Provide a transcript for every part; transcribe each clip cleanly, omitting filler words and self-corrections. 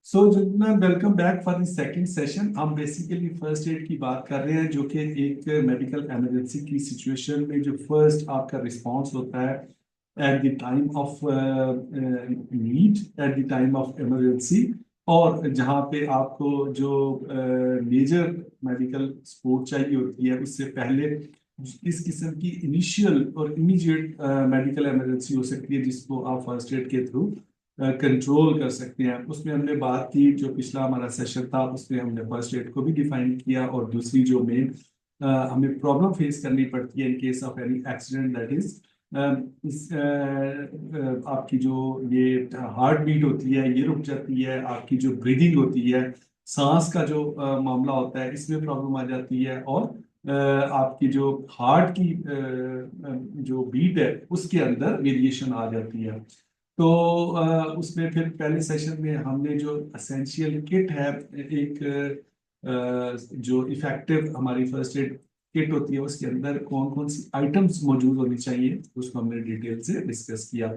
सो जितना welcome back for the second session. हम basically first aid की बात कर रहे हैं, जो कि एक मेडिकल इमरजेंसी की सिचुएशन में जो फर्स्ट आपका रिस्पांस होता है at the time of need, at the time of emergency, और जहाँ पे आपको जो मेजर मेडिकल सपोर्ट चाहिए होती है उससे पहले इस किस्म की इनिशियल और इमीडिएट मेडिकल इमरजेंसी हो सकती है, जिसको आप फर्स्ट एड के थ्रू कंट्रोल कर सकते हैं। उसमें हमने बात की, जो पिछला हमारा सेशन था उसमें हमने फर्स्ट एड को भी डिफाइन किया, और दूसरी जो मेन हमें प्रॉब्लम फेस करनी पड़ती है in case of any accident, that is इस आपकी जो ये हार्ट बीट होती है ये रुक जाती है, आपकी जो ब्रीदिंग होती है, सांस का जो मामला होता है, इसमें प्रॉब्लम आ जाती है, और आपकी जो हार्ट की जो बीट है उसके अंदर वेरिएशन आ जाती है। तो उसमें फिर पहले सेशन में हमने जो असेंशियल किट है, एक जो इफेक्टिव हमारी फर्स्ट एड किट होती है उसके अंदर कौन कौन सी आइटम्स मौजूद होनी चाहिए उसको हमने डिटेल से डिस्कस किया।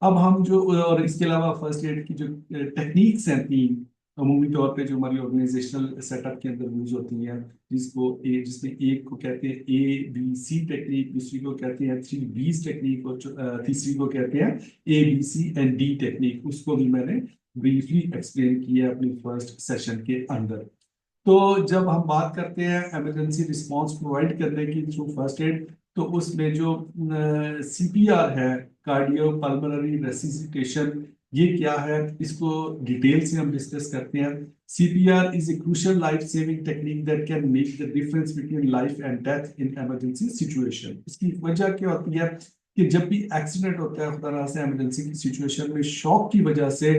अब हम जो, और इसके अलावा फर्स्ट एड की जो टेक्निक्स हैं तीन, अमूमी तौर पे जो हमारी ऑर्गेनाइजेशनल सेटअप के अंदर यूज होती हैं, जिसमें एक को कहते हैं ABC टेक्निक, दूसरी को कहते हैं 3Bs टेक्निक, और तीसरी को कहते हैं ABCD टेक्निक। उसको भी मैंने ब्रीफली एक्सप्लेन किया अपनी फर्स्ट सेशन के अंदर। तो जब हम बात करते हैं इमरजेंसी रिस्पांस प्रोवाइड करने की थ्रू फर्स्ट एड, तो उसमें जो CPR है, कार्डियो पल्मोनरी रेसिसिटेशन, ये क्या है इसको डिटेल से हम डिस्कस करते हैं। CPR is a crucial life saving technique that can make the difference between life and death in emergency situation. इसकी वजह क्या होती है कि जब भी एक्सीडेंट होता है खुदा ना से इमरजेंसी की सिचुएशन में, शॉक की वजह से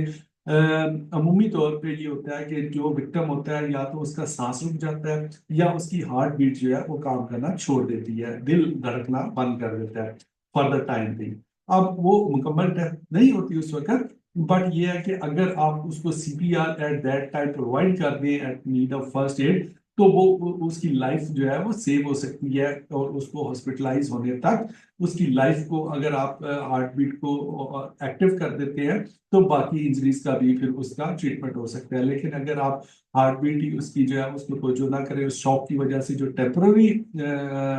अमूमी तौर पे ये होता है कि जो विक्टिम होता है या तो उसका सांस रुक जाता है, या उसकी हार्ट बीट जो है वो काम करना छोड़ देती है, दिल धड़कना बंद कर देता है फॉर द टाइम बिंग। अब वो मुकम्मल डेथ नहीं होती उस वक्त, बट ये है कि अगर आप उसको CPR at that time provide कर दें at need of first aid, तो उसकी लाइफ जो है वो सेव हो सकती है, और उसको हॉस्पिटलाइज होने तक उसकी लाइफ को, अगर आप हार्ट बीट को एक्टिव कर देते हैं, तो बाकी इंजरीज का भी फिर उसका ट्रीटमेंट हो सकता है। लेकिन अगर आप हार्ट बीट ही उसकी जो है उसको तवज्जो ना करें, उस शॉक की वजह से जो टेम्पररी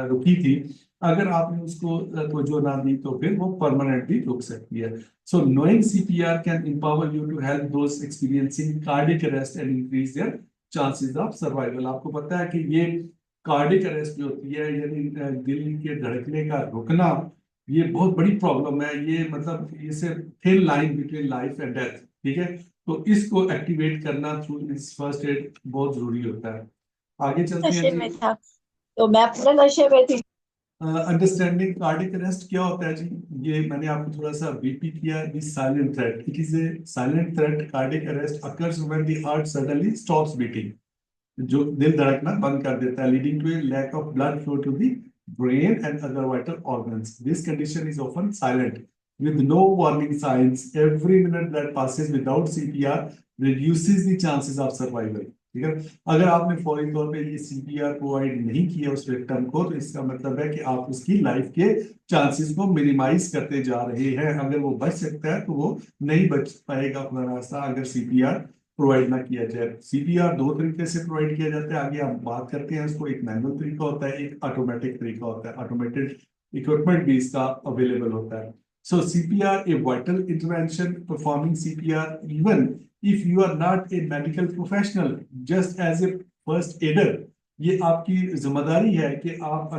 रुकी थी, अगर आपने उसको तवज्जो ना दी तो फिर वो परमानेंटली रुक सकती है। सो knowing CPR can empower you to help those experiencing cardiac arrest and increase their chances of survival। आपको पता है कि ये कार्डियक अरेस्ट जो होती है, यानी दिल के धड़कने का रुकना, ये बहुत बड़ी प्रॉब्लम है। ये मतलब इसे thin line between life and death, ठीक है। तो इसको एक्टिवेट करना थ्रू इस फर्स्ट एड बहुत जरूरी होता है। आगे चलते हैं नशे जी। में था। तो मैं पूरे नशे में थी। अंडरस्टैंडिंग कार्डियक अरेस्ट क्या होता है जी, ये मैंने आपको थोड़ा सा रिपीट किया। The silent threat, it is a silent threat cardiac arrest occurs when the heart suddenly stops beating, जो दिल धड़कना बंद कर देता है, leading to a lack of blood flow to the brain and other vital organs. This condition is often silent with no warning signs. Every minute that passes without CPR reduces the chances of survival. ठीक है। अगर आपने फौरी तौर पे ये CPR provide नहीं किया उस विक्टिम को, तो इसका मतलब है कि आप उसकी लाइफ के चांसेस को मिनिमाइज करते जा रहे हैं। अगर वो बच सकता है तो वो नहीं बच पाएगा खुदा रास्ता, अगर CPR प्रोवाइड ना किया जाए। CPR दो तरीके से प्रोवाइड किया जाता है, आगे हम बात करते हैं उसको। एक मैनुअल तरीका होता है, एक ऑटोमेटिक तरीका होता है। ऑटोमेटेड इक्विपमेंट भी इसका अवेलेबल होता है। So CPR a vital intervention, performing CPR even if you are not a medical professional, just as a first aider, ये आपकी जिम्मेदारी है कि आप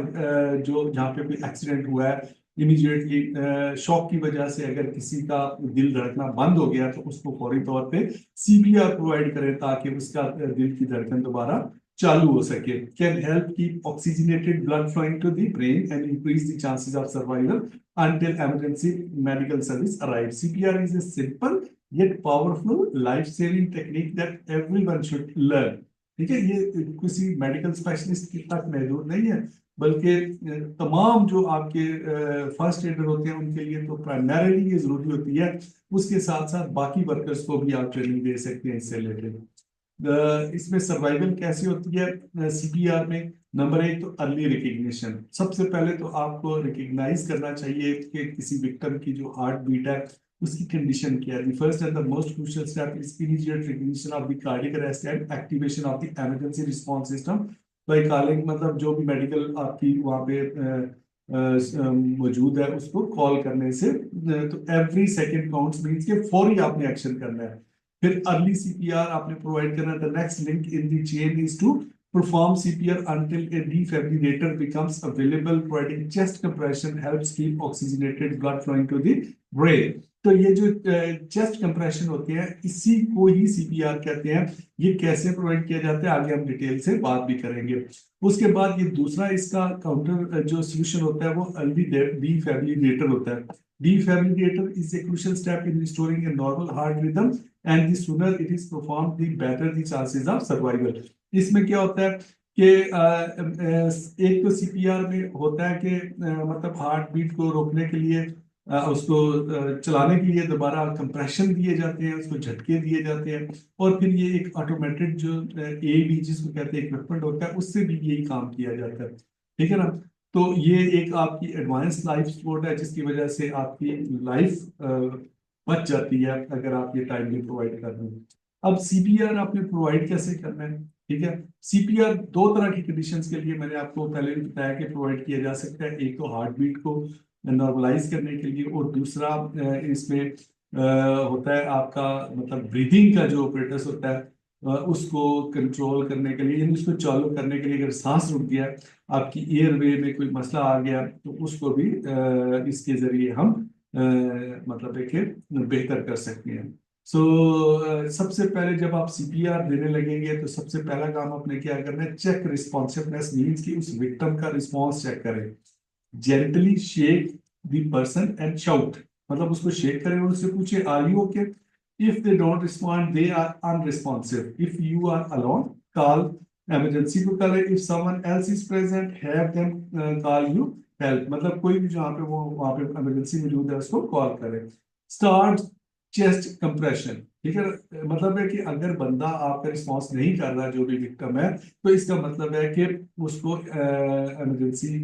जो जहाँ पे कोई एक्सीडेंट हुआ है, इमीडिएटली शॉक की वजह से अगर किसी का दिल धड़कना बंद हो गया, तो उसको फौरी तौर पे CPR प्रोवाइड करें, ताकि उसका दिल की धड़कन दोबारा चालू हो सके। Can help keep oxygenated blood flowing to the brain and increase the chances of survival until emergency medical service arrives. CPR is a simple yet powerful life-saving technique that everyone should learn. ठीक है, ये किसी medical specialist तक महदूद नहीं है, बल्कि तमाम जो आपके फर्स्ट एडर होते हैं उनके लिए तो प्राइमरीली ये जरूरी होती है। उसके साथ साथ बाकी वर्कर्स को भी आप ट्रेनिंग दे सकते हैं इससे रिलेटेड। इसमें सर्वाइवल कैसी होती है CPR में? नंबर एक तो अर्ली रिकग्निशन। सबसे पहले तो आपको रिकग्नाइज करना चाहिए कि किसी विक्टिम की जो हार्ट बीट है उसकी कंडीशन क्या है? First and the most crucial step is immediate recognition of the cardiac arrest and activation of the emergency response system by calling, मतलब जो भी मेडिकल आपकी वहाँ पे मौजूद है उसको कॉल करने से। तो एवरी सेकंड काउंट्स मींस के फौरी आपने एक्शन करना है। फिर अर्ली सीपीआर आपने प्रोवाइड करना है। The next link in the chain is to perform CPR until a defibrillator becomes available, providing chest compression helps keep oxygenated blood flowing to the brain। तो ये जो चेस्ट कंप्रेशन होते हैं इसी को ही सीपीआर कहते हैं। ये कैसे प्रोवाइड किया जाता है आगे हम डिटेल से बात भी करेंगे। उसके बाद ये दूसरा इसका काउंटर जो सोल्यूशन होता है वो अर्ली डिफिब्रिलेटर होता है। Defibrillator is a crucial step in restoring a normal heart rhythm, and the sooner it is performed, the better the chances of survival। इसमें क्या होता है कि एक तो सीपीआर में होता है कि मतलब हार्ट बीट को रोकने के लिए उसको चलाने के लिए दोबारा कंप्रेशन दिए जाते हैं, उसको झटके दिए जाते हैं, और फिर ये एक ऑटोमेटेड जो एबी जिसको कहते हैं इक्विपमेंट होता है उससे भी यही काम किया जाता है। ठीक है ना? तो ये एक आपकी एडवांस लाइफ सपोर्ट है जिसकी वजह से आपकी लाइफ बच जाती है अगर आप ये टाइमली प्रोवाइड कर रहे हैं। अब सीपीआर आपने प्रोवाइड कैसे करना है? ठीक है, सीपीआर दो तरह की कंडीशंस के लिए मैंने आपको पहले भी बताया कि प्रोवाइड किया जा सकता है। एक तो हार्ट बीट को नॉर्मलाइज करने के लिए, और दूसरा इसमें होता है आपका मतलब ब्रीदिंग का जो ऑपरेटर्स होता है उसको कंट्रोल करने के लिए, यानी उसको चालू करने के लिए अगर सांस रुक गया, आपकी एयरवे में कोई मसला आ गया, तो उसको भी इसके जरिए हम मतलब है कि बेहतर कर सकते हैं। सबसे पहले जब आप सीपीआर देने लगेंगे तो सबसे पहला काम आपने क्या करना है, चेक रिस्पॉन्सिवनेस, मीन्स कि उस विक्टिम का रिस्पॉन्स चेक करें। Gently shake the person and shout, मतलब उसको शेक करें और उससे पूछे are you okay. If they don't respond they are unresponsive. If you are alone call emergency को करें। If someone else is present have them call you help, मतलब कोई भी जहाँ पे वो वहां पे इमरजेंसी मौजूद है उसको कॉल करें। स्टार्ट चेस्ट कंप्रेशन, ठीक है, मतलब है कि अगर बंदा आपका रिस्पॉन्स नहीं कर रहा जो भी विक्टिम है, तो इसका मतलब है कि उसको इमरजेंसी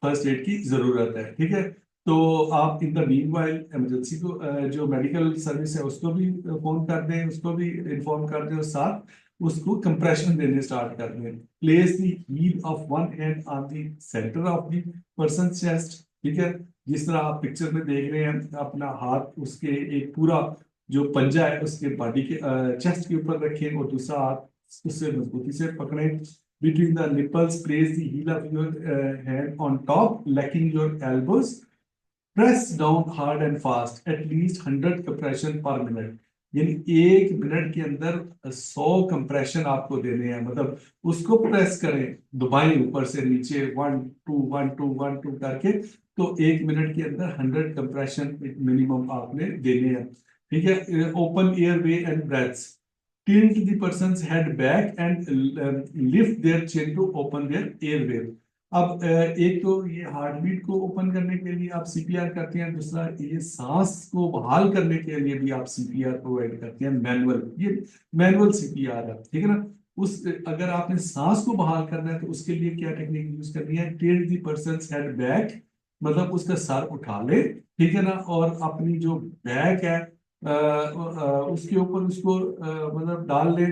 फर्स्ट एड की जरूरत है। ठीक है, तो आप इन द मीनवाइल इमरजेंसी को जो मेडिकल सर्विस है उसको भी फोन कर दें, उसको भी इन्फॉर्म कर दें, और साथ उसको कंप्रेशन देने स्टार्ट कर दें। Place the heel of one hand on the centre of the person chest, ठीक है, जिस तरह आप पिक्चर में देख रहे हैं, अपना हाथ उसके एक पूरा जो पंजा है उसके बॉडी के चेस्ट के ऊपर रखें, और दूसरा हाथ उससे मजबूती से पकड़ें। Between the nipples, place the heel of your hand on top, locking your elbows. Press down hard and fast, at least 100 compression per minute। यानी 1 मिनट के अंदर 100 कंप्रेशन आपको देने हैं, मतलब उसको प्रेस करें, दबाएं ऊपर से नीचे 1 2 1 2 1 2 करके, तो 1 मिनट के अंदर 100 कंप्रेशन मिनिमम आपने देने हैं। ठीक है, open air way and breaths, tilt the person's head back and lift their chin to open their airway। अब एक तो ये हार्ट बीट को ओपन करने के लिए आप सीपीआर करते हैं, दूसरा ये सांस को बहाल करने के लिए भी आप सीपीआर प्रोवाइड करते हैं, मैनुअल, ये मैनुअल सीपीआर है। ठीक है ना? उस अगर आपने सांस को बहाल करना है तो उसके लिए क्या टेक्निक यूज करनी है, tilt the person's head back, मतलब उसका सर उठा ले, ठीक है ना, और अपनी जो बैक है उसके ऊपर उसको मतलब डाल ले।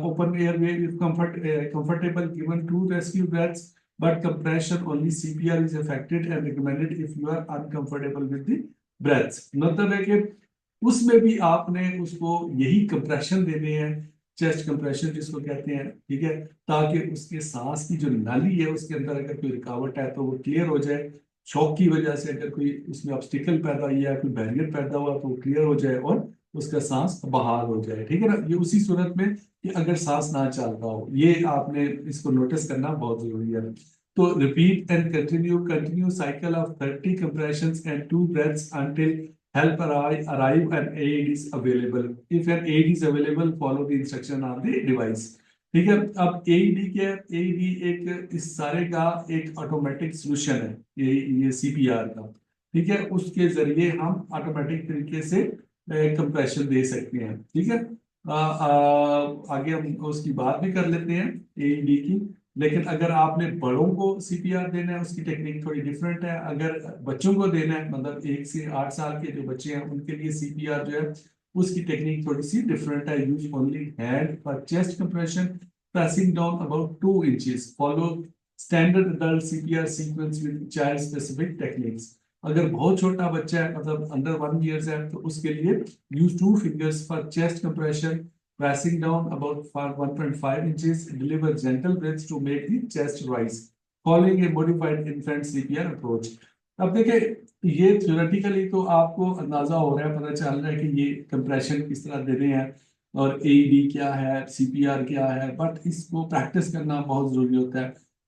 Open airway if comfortable, given 2 rescue breaths, but compression only CPR is effected and recommended if you are uncomfortable with the breaths. मतलब है कि उसमें भी आपने उसको यही कंप्रेशन देने हैं, चेस्ट कंप्रेशन जिसको कहते हैं, ठीक है, ताकि उसके सांस की जो नाली है उसके अंदर अगर कोई रुकावट है तो वो क्लियर हो जाए। शॉक की वजह से अगर कोई उसमें ऑब्स्टिकल पैदा या कोई बैरियर पैदा हुआ तो क्लियर हो जाए और उसका सांस बहाल हो जाए। ठीक है ना? ये उसी सूरत में कि अगर सांस ना चल रहा हो, ये आपने इसको नोटिस करना बहुत जरूरी है। तो repeat and continue cycle of 30 compressions and 2 breaths until help arrive and aid is available। if an aid is available, follow the instruction on the device। ठीक है, अब एईडी क्या है? एईडी एक इस सारे का एक ऑटोमेटिक सॉल्यूशन है, ये सीपीआर का। ठीक है, उसके जरिए हम ऑटोमेटिक तरीके से कंप्रेशन दे सकते हैं। ठीक है, आगे हम उसकी बात भी कर लेते हैं एईडी की। लेकिन अगर आपने बड़ों को सीपीआर देना है उसकी टेक्निक थोड़ी डिफरेंट है। अगर बच्चों को देना है मतलब 1 से 8 साल के जो बच्चे हैं उनके लिए सीपीआर जो है उसकी टेक्निक थोड़ी सी डिफरेंट है। Use only hand for chest compression, pressing down about 2 inches. Follow standard adult CPR sequence with child specific techniques. अगर बहुत छोटा बच्चा है मतलब अंडर 1 years है तो उसके लिए use 2 fingers for chest compression, pressing down about 1.5 inches. Deliver gentle breaths to make the chest rise. Following a modified infant CPR approach. अब देखिए ये थ्योरेटिकली तो आपको अंदाजा हो रहा है, पता चल रहा है कि ये कंप्रेशन किस तरह देने हैं और एईडी क्या है, सीपीआर क्या है, बट इसको प्रैक्टिस करना बहुत जरूरी होता है।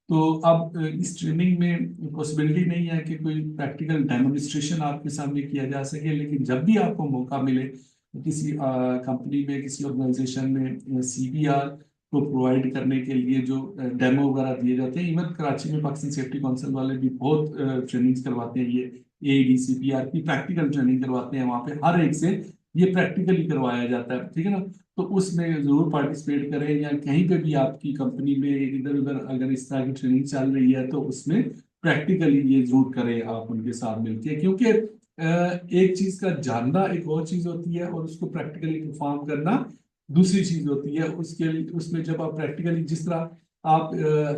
तो अब इस ट्रेनिंग में पॉसिबिलिटी नहीं है कि कोई प्रैक्टिकल डेमोन्स्ट्रेशन आपके सामने किया जा सके, लेकिन जब भी आपको मौका मिले किसी कंपनी में, किसी ऑर्गेनाइजेशन में सीपीआर को प्रोवाइड करने के लिए जो डेमो वगैरह दिए जाते हैं, इवन कराची में पाकिस्तान सेफ्टी काउंसिल वाले भी बहुत ट्रेनिंग्स करवाते हैं, ये एईडी सीपीआर की प्रैक्टिकल ट्रेनिंग करवाते हैं। वहाँ पे हर एक से ये प्रैक्टिकली करवाया जाता है, ठीक है ना। तो उसमें जरूर पार्टिसिपेट करें, या कहीं पे भी आपकी कंपनी में इधर उधर अगर इस तरह की ट्रेनिंग चल रही है तो उसमें प्रैक्टिकली ये जरूर करें आप उनके साथ मिलकर, क्योंकि एक चीज का जानना एक और चीज होती है और उसको प्रैक्टिकली परफॉर्म करना दूसरी चीज होती है। उसके उसमें जब आप प्रैक्टिकली जिस तरह आप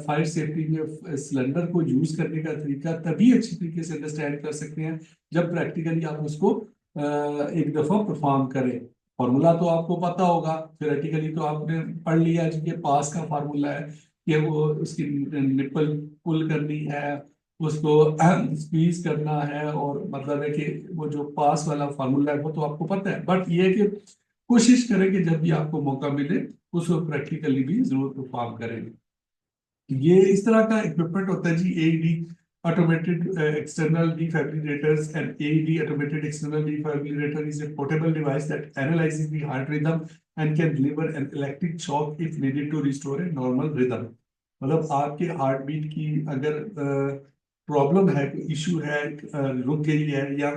फायर सेफ्टी में सिलेंडर को यूज करने का तरीका तभी अच्छी तरीके से अंडरस्टैंड कर सकते हैं जब प्रैक्टिकली आप उसको एक दफा परफॉर्म करें। फॉर्मूला तो आपको पता होगा, थ्योरेटिकली तो आपने पढ़ लिया जी के पास का फार्मूला है कि वो उसकी निप्पल पुल करनी है, उसको स्क्वीज करना है, और मतलब है कि वो जो पास वाला फार्मूला है वो तो आपको पता है। बट ये है कि कोशिश करें कि जब भी आपको मौका मिले उसको प्रैक्टिकली भी जरूर परफॉर्म करें। ये इस तरह का इक्विपमेंट होता है जी, AED automated external defibrillators. And AED automated external defibrillator is a portable device that analyzes the heart rhythm and can deliver an electric shock if needed to restore a normal rhythm. मतलब आपके heart beat की अगर problem है, issue है, रुक गई है या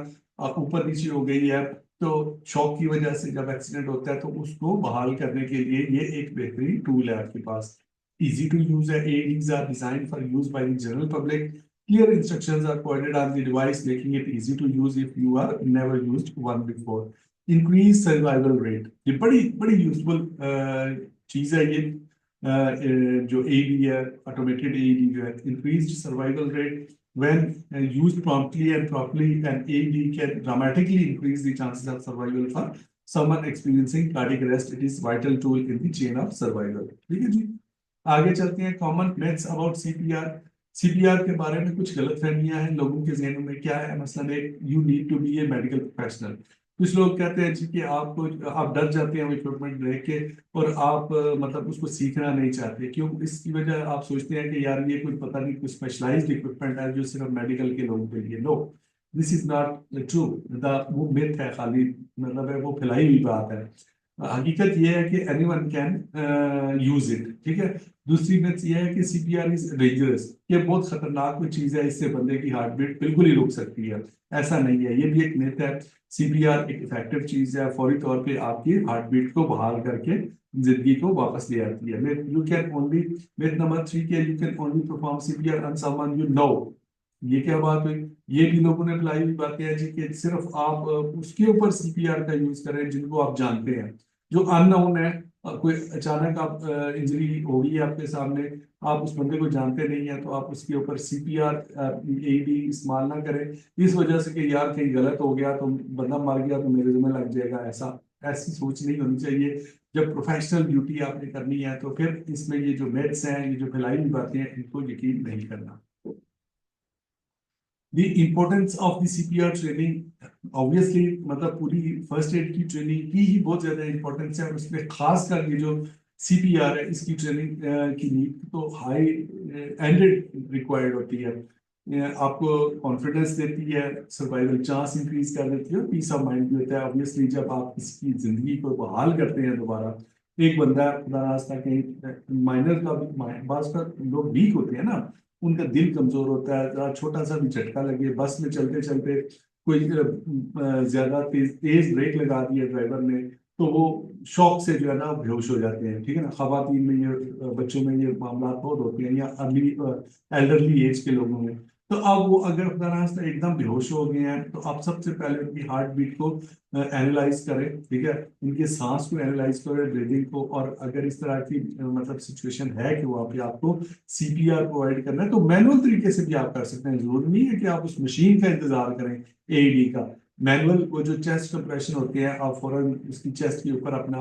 ऊपर नीचे हो गई है, तो शॉक की वजह से जब एक्सीडेंट होता है तो उसको बहाल करने के लिए ये एक बेहतरीन टूल है आपके पास। Easy to use AEDs are designed for use by the general public. Clear instructions are provided on the device, making it easy to use if you are never used one before. Increase survival rate. ये बड़ी बड़ी useful चीज है ये जो AED है, automated AED जो है। Increased survival rate when used promptly and properly, and AED can dramatically increase the chances of survival for someone experiencing cardiac arrest. It is vital tool in the chain of survival. ठीक है जी, आगे चलते हैं। Common myths about CPR. CPR के बारे में कुछ गलतफहमियां हैं लोगों के जहनों में। क्या है मसलन? एक, you need to be a medical professional. कुछ लोग कहते हैं जी कि आपको, आप डर जाते हैं वो इक्विपमेंट देख के और आप मतलब उसको सीखना नहीं चाहते। क्यों? इसकी वजह आप सोचते हैं कि यार ये कोई पता नहीं कोई स्पेशलाइज्ड इक्विपमेंट है जो सिर्फ मेडिकल के लोगों के लिए। No, this is not true. वो मिथ है खाली, मतलब है वो फैलाई हुई बात है। हकीकत ये है कि एनीवन कैन यूज इट, ठीक है। दूसरी मिथ ये है कि सीपीआर इज डेंजरस, ये बहुत खतरनाक कोई चीज है, इससे बंदे की हार्ट बीट बिल्कुल ही रुक सकती है। ऐसा नहीं है, ये भी एक मिथ है। सीपीआर एक इफेक्टिव चीज है, फौरी तौर पे आपकी हार्ट बीट को बहाल करके जिंदगी को वापस ले आती है। You can only, myth number 3 के, you can only perform CPR on someone you know. ये क्या बात हुई? ये भी लोगों ने फैलाई हुई बातें हैं जी कि सिर्फ आप उसके ऊपर सीपीआर का यूज करें जिनको आप जानते हैं। जो अननोन है, कोई अचानक आप इंजरी हो गई है आपके सामने, आप उस बंदे को जानते नहीं है, तो आप उसके ऊपर सीपीआर एईडी इस्तेमाल ना करें इस वजह से कि यार कहीं गलत हो गया तो बंदा मर गया तो मेरे जिम्मे लग जाएगा। ऐसी सोच नहीं होनी चाहिए। जब प्रोफेशनल ड्यूटी आपने करनी है तो फिर इसमें ये जो मिथ्स हैं, ये जो फैलाई हुई बातें हैं, इनको यकीन नहीं करना। The importance of the CPR training, obviously मतलब पूरी फर्स्ट एड की ट्रेनिंग की ही बहुत ज्यादा इंपॉर्टेंस है, और उसमें खास कर ये जो सीपीआर है इसकी ट्रेनिंग की नीड तो हाई एंडेड रिक्वायर्ड होती है। आपको कॉन्फिडेंस देती है, सर्वाइवल चांस इंक्रीज कर देती है, और पीस ऑफ माइंड भी होता है। ऑब्वियसली जब आप किसी की जिंदगी को बहाल करते हैं दोबारा, एक बंदा खुदा रास्ता कहीं माइनर का भी, बास का लोग वीक होते हैं ना, उनका दिल कमजोर होता है, जरा छोटा सा भी झटका लगे, बस में चलते चलते कोई ज्यादा तेज तेज ब्रेक लगा दिया ड्राइवर ने, तो वो शौक से जो है ना बेहोश हो जाते हैं, ठीक है ना। खवातीन में ये बच्चों में ये मामला बहुत होते हैं, या अर्ली एल्डरली एज के लोगों में। तो अब वो अगर खुदा ना खास्ता एकदम बेहोश हो गए हैं, तो आप सबसे पहले उनकी हार्ट बीट को एनालाइज करें, ठीक है। उनके सांस को एनालाइज करें, ब्रीदिंग को, और अगर इस तरह की मतलब सिचुएशन है कि वहाँ पे आपको सीपीआर प्रोवाइड करना है, तो मैनुअल तरीके से भी आप कर सकते हैं। जरूरी नहीं है कि आप उस मशीन का इंतजार करें, एईडी का। मैनुअल वो जो चेस्ट कंप्रेशन होती है, आप फौरन उसकी चेस्ट के ऊपर अपना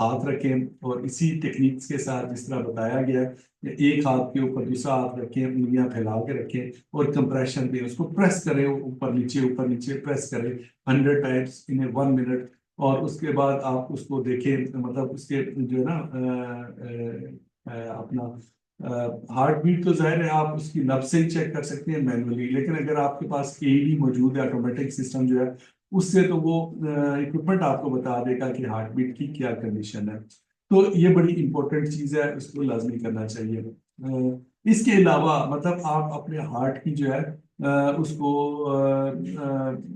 हाथ रखें, और इसी टेक्निक्स के साथ जिस तरह बताया गया है, एक हाथ के ऊपर दूसरा हाथ रखें, उंगलियां फैला के रखें, और कंप्रेशन पे उसको प्रेस करें, ऊपर नीचे प्रेस करें 100 टाइम्स इन ए 1 मिनट। और उसके बाद आप उसको देखें, मतलब उसके जो है ना अपना हार्ट बीट तो जाहिर है आप उसकी नब्ज से ही चेक कर सकते हैं मैनुअली, लेकिन अगर आपके पास एईडी मौजूद है, ऑटोमेटिक सिस्टम जो है, उससे तो वो इक्विपमेंट आपको बता देगा कि हार्ट बीट की क्या कंडीशन है। तो ये बड़ी इंपॉर्टेंट चीज है, उसको लाजमी करना चाहिए। इसके अलावा मतलब आप अपने हार्ट की जो है उसको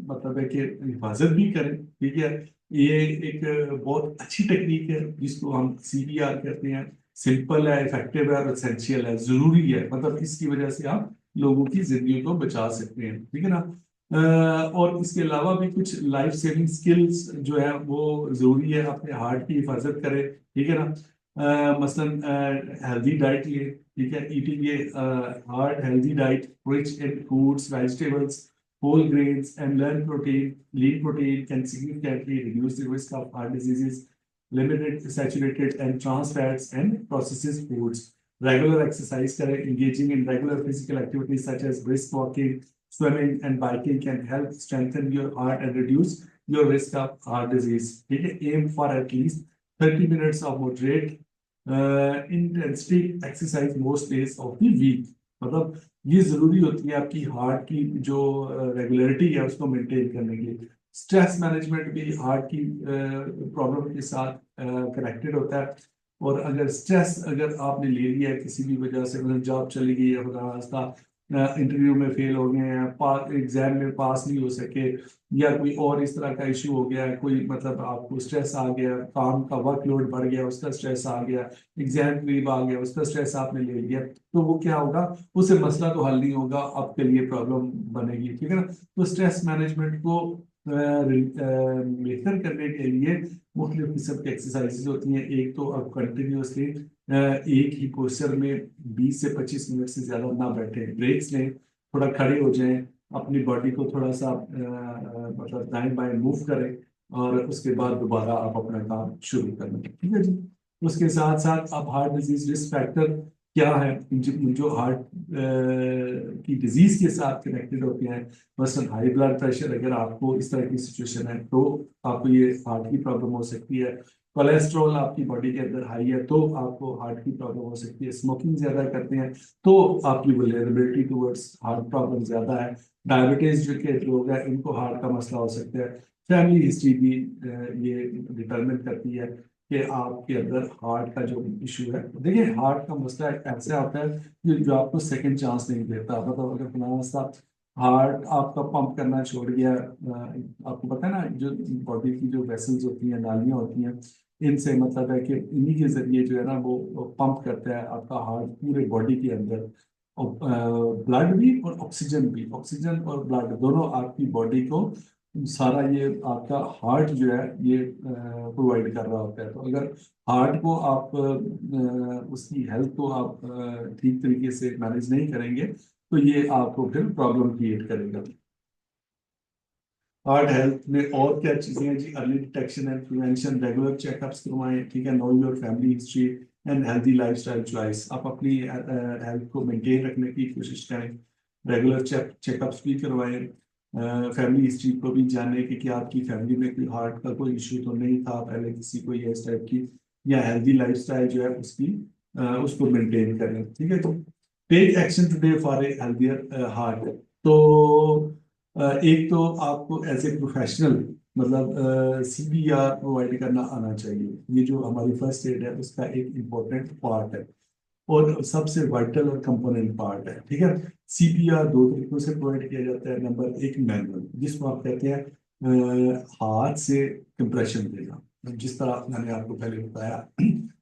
मतलब है कि हिफाजत भी करें, ठीक है। ये एक बहुत अच्छी टेक्निक है जिसको हम सीपीआर कहते हैं। सिंपल है, इफेक्टिव है और एसेंशियल है, जरूरी है। मतलब इसकी वजह से आप लोगों की जिंदगी को बचा सकते हैं, ठीक है ना। और इसके अलावा भी कुछ लाइफ सेविंग स्किल्स जो है वो जरूरी है, अपने हार्ट की हिफाजत करें, ठीक है ना। मसलन हेल्दी डाइट लिए, ठीक है, ईटिंग ये heart healthy diet rich in fruits, vegetables, whole grains, and lean protein. Lean protein can significantly reduce the risk of heart diseases, limited saturated and trans fats, and processed foods. Regular exercise करें, engaging in regular physical activities such as brisk walking, swimming, and biking can help strengthen your heart and reduce your risk of heart disease. ठीक है, aim for at least 30 minutes of moderate intensity exercise most days of the week. मतलब ये जरूरी होती है आपकी heart की जो रेगुलरिटी है उसको मेंटेन करने के लिए। स्ट्रेस मैनेजमेंट भी हार्ट की प्रॉब्लम के साथ कनेक्टेड होता है। और अगर स्ट्रेस अगर आपने ले लिया है किसी भी वजह से, मतलब जॉब चली गई है, खुदा रास्ता इंटरव्यू में फेल हो गए हैं, एग्जाम में पास नहीं हो सके, या कोई और इस तरह का इशू हो गया है, कोई मतलब आपको स्ट्रेस आ गया, काम का वर्कलोड बढ़ गया, उसका स्ट्रेस आ गया, एग्जाम करीब आ गया, उसका स्ट्रेस आपने ले लिया, तो वो क्या होगा, उससे मसला तो हल नहीं होगा, आपके लिए प्रॉब्लम बनेगी, ठीक है ना। तो स्ट्रेस मैनेजमेंट को बेहतर करने के लिए मुख्तलिफ किस्म की एक्सरसाइजेज होती हैं। एक तो आप कंटिन्यूसली एक ही पोस्चर में 20 से 25 मिनट से ज्यादा ना बैठे, ब्रेक्स लें, थोड़ा खड़े हो जाएं, अपनी बॉडी को थोड़ा सा मतलब दाएं बाएं मूव करें, और उसके बाद दोबारा आप अपना काम शुरू करें, ठीक है जी। उसके साथ साथ आप हार्ट डिजीज रिस्क फैक्टर क्या है, जो हार्ट की डिजीज के साथ कनेक्टेड होते हैं। मसलन हाई ब्लड प्रेशर, अगर आपको इस तरह की सिचुएशन है तो आपको ये हार्ट की प्रॉब्लम हो सकती है। कोलेस्ट्रॉल आपकी बॉडी के अंदर हाई है तो आपको हार्ट की प्रॉब्लम हो सकती है। स्मोकिंग ज्यादा करते हैं तो आपकी वल्नरेबिलिटी टुवर्ड्स हार्ट प्रॉब्लम ज्यादा है। डायबिटीज जो के लोग हैं इनको हार्ट का मसला हो सकता है। फैमिली हिस्ट्री भी ये डिटरमिन करती है कि आपके अंदर हार्ट का जो इशू है। देखिए, हार्ट का मसला एक ऐसा होता है कि जो आपको सेकंड चांस नहीं देता। मतलब अगर फिलहाल सा हार्ट आपका पंप करना छोड़ गया, आपको पता है ना, जो बॉडी की जो वेसल्स होती हैं, नालियां होती हैं, इनसे मतलब है कि इन्हीं के जरिए जो है ना वो पंप करता है आपका हार्ट पूरे बॉडी के अंदर। ब्लड भी और ऑक्सीजन भी, ऑक्सीजन और ब्लड दोनों आपकी बॉडी को सारा ये आपका हार्ट जो है ये प्रोवाइड कर रहा होता है। तो अगर हार्ट को आप उसकी हेल्थ को आप ठीक तरीके से मैनेज नहीं करेंगे तो ये आपको फिर प्रॉब्लम क्रिएट करेगा। हार्ट हेल्थ में और क्या चीजें हैं जी, early detection and prevention, regular checkups करवाएं, ठीक है, know your family history and healthy lifestyle choice. आप अपनी हेल्थ को मेंटेन रखने की कोशिश करें, रेगुलर चेकअप्स भी करवाएं, फैमिली हिस्ट्री को भी जानें कि क्या आपकी फैमिली में कोई हार्ट का कोई इशू तो नहीं था पहले किसी को, इस टाइप की, या हेल्दी लाइफस्टाइल जो है उसकी उसको मेंटेन करें, ठीक है। तो take action today for a healthier heart. तो एक तो आपको एज ए प्रोफेशनल मतलब सीपीआर प्रोवाइड करना आना चाहिए। ये जो हमारी फर्स्ट एड है उसका एक इम्पोर्टेंट पार्ट है और सबसे वाइटल और कंपोनेंट पार्ट है, ठीक है। सीपीआर दो तरीकों से प्रोवाइड किया जाता है। नंबर एक, मैनुअल, जिसको आप कहते हैं हाथ से कंप्रेशन देना। जिस तरह मैंने आपको पहले बताया।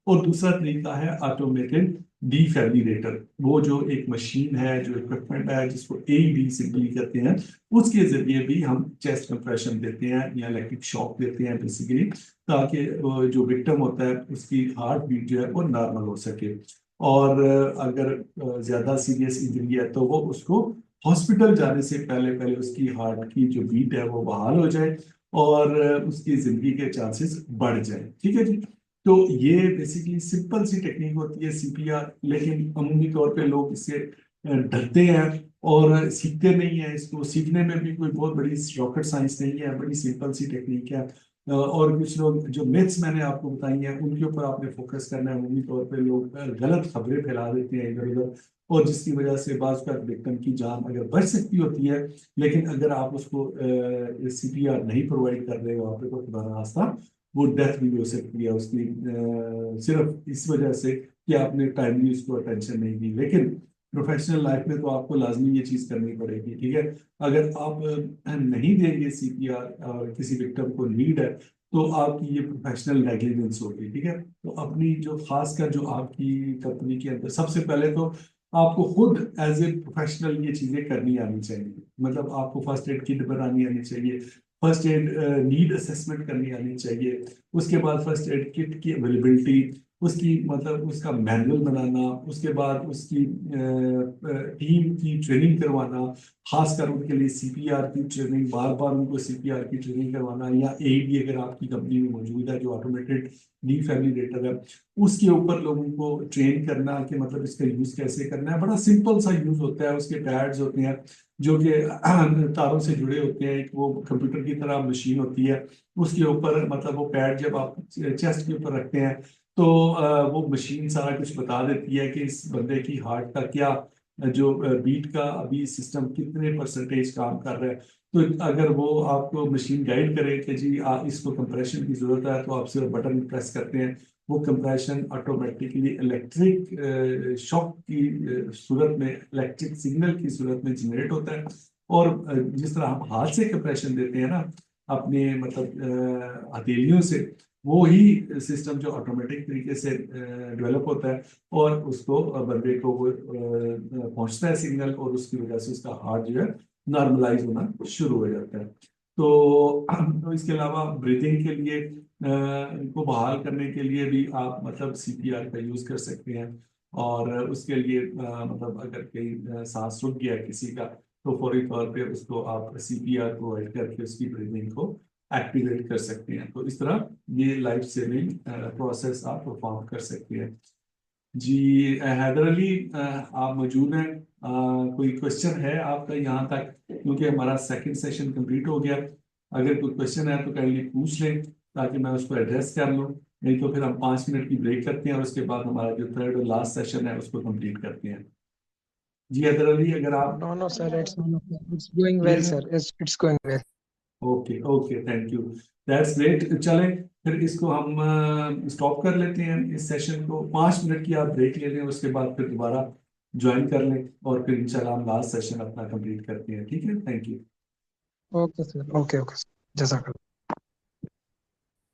और दूसरा तरीका है ऑटोमेटेड डिफिब्रिलेटर। वो जो एक मशीन है, जो इक्विपमेंट है, जिसको AED सिंपली कहते हैं, उसके जरिए भी हम चेस्ट कंप्रेशन देते हैं या इलेक्ट्रिक शॉक देते हैं बेसिकली, ताकि जो विक्टिम होता है उसकी हार्ट बीट जो है वो नॉर्मल हो सके। और अगर ज्यादा सीरियस इंजरी है तो वो उसको हॉस्पिटल जाने से पहले पहले उसकी हार्ट की जो बीट है वो बहाल हो जाए और उसकी जिंदगी के चांसेस बढ़ जाए। ठीक है जी। तो ये बेसिकली सिंपल सी टेक्निक होती है CPR, लेकिन अमूमी तौर पे लोग इससे डरते हैं और सीखते नहीं है। इसको सीखने में भी कोई बहुत बड़ी रॉकेट साइंस नहीं है, बड़ी सिंपल सी टेक्निक है। और कुछ लोग जो मिथ्स मैंने आपको बताई हैं उनके ऊपर आपने फोकस करना है। अमूमी तौर पे लोग गलत खबरें फैला देते हैं इधर उधर, और जिसकी वजह से बाज़ का विक्टिम की जान अगर बच सकती होती है, लेकिन अगर आप उसको CPR नहीं प्रोवाइड कर रहे हो वहाँ पे, तो खुदा ना खास्ता वो डेथ भी हो सकती है उसकी, सिर्फ इस वजह से कि आपने टाइमली उसको अटेंशन नहीं दी। लेकिन प्रोफेशनल लाइफ में तो आपको लाजमी ये चीज करनी पड़ेगी। ठीक है। अगर आप नहीं देंगे CPR और किसी विक्टिम को नीड है, तो आपकी ये प्रोफेशनल नेग्लिजेंस होगी। ठीक है। तो अपनी जो खासकर जो आपकी कंपनी के अंदर सबसे पहले तो आपको खुद एज ए प्रोफेशनल ये चीजें करनी आनी चाहिए। मतलब आपको फर्स्ट एड किट बनानी आनी चाहिए, फर्स्ट एड नीड असेसमेंट करनी आनी चाहिए, उसके बाद फर्स्ट एड किट की अवेलेबिलिटी, उसकी मतलब उसका मैनुअल बनाना, उसके बाद उसकी टीम की ट्रेनिंग करवाना, खासकर उनके लिए CPR की ट्रेनिंग, बार बार उनको CPR की ट्रेनिंग करवाना, या AED अगर आपकी कंपनी में मौजूद है जो ऑटोमेटेड डिफिब्रिलेटर है, उसके ऊपर लोगों को ट्रेन करना कि मतलब इसका यूज कैसे करना है। बड़ा सिंपल सा यूज होता है। उसके पैड्स होते हैं जो कि तारों से जुड़े होते हैं, एक वो कंप्यूटर की तरह मशीन होती है, उसके ऊपर मतलब वो पैड जब आप चेस्ट के ऊपर रखते हैं तो वो मशीन सारा कुछ बता देती है कि इस बंदे की हार्ट का क्या जो बीट का अभी सिस्टम कितने परसेंटेज काम कर रहा है। तो अगर वो आपको मशीन गाइड करे कि जी इसको कंप्रेशन की जरूरत है, तो आप सिर्फ बटन प्रेस करते हैं, वो कंप्रेशन ऑटोमेटिकली इलेक्ट्रिक शॉक की सूरत में, इलेक्ट्रिक सिग्नल की सूरत में जनरेट होता है। और जिस तरह हम हाथ से कंप्रेशन देते हैं ना अपने मतलब हथेलियों से, वो ही सिस्टम जो ऑटोमेटिक तरीके से डेवलप होता है और उसको बंदे को वो पहुंचता है सिग्नल, और उसकी वजह से उसका हार्ट जो है नॉर्मलाइज होना शुरू हो जाता है। तो इसके अलावा ब्रीथिंग के लिए इनको बहाल करने के लिए भी आप मतलब CPR का यूज कर सकते हैं। और उसके लिए मतलब अगर कहीं सांस रुक गया किसी का, तो फौरी तौर पे उसको आप CPR प्रोवाइड करके उसकी ब्रीदिंग को एक्टिवेट कर सकते हैं। तो इस तरह ये लाइफ सेविंग प्रोसेस आप परफॉर्म कर सकते हैं। जी हैदर अली, आप मौजूद हैं? कोई क्वेश्चन है आपका यहाँ तक? क्योंकि हमारा सेकंड सेशन कंप्लीट हो गया। अगर कोई क्वेश्चन है तो काइंडली पूछ लें ताकि मैं उसको एड्रेस कर लूँ, नहीं तो फिर हम 5 मिनट की ब्रेक करते हैं और उसके बाद हमारा जो थर्ड और लास्ट सेशन है उसको कंप्लीट करते हैं। जी हैदर अली, अगर आप No, no, sir. It's going well, clear sir. हैं? It's going well. Okay okay, thank you, that's great. चलें फिर इसको हम स्टॉप कर लेते हैं इस सेशन को। 5 मिनट की आप ब्रेक ले लें, उसके बाद फिर दोबारा ज्वाइन कर लें और फिर इंशाल्लाह हम लास्ट सेशन अपना कंप्लीट करते हैं। ठीक है, thank you. Okay, sir. Okay, okay. Jazakallah.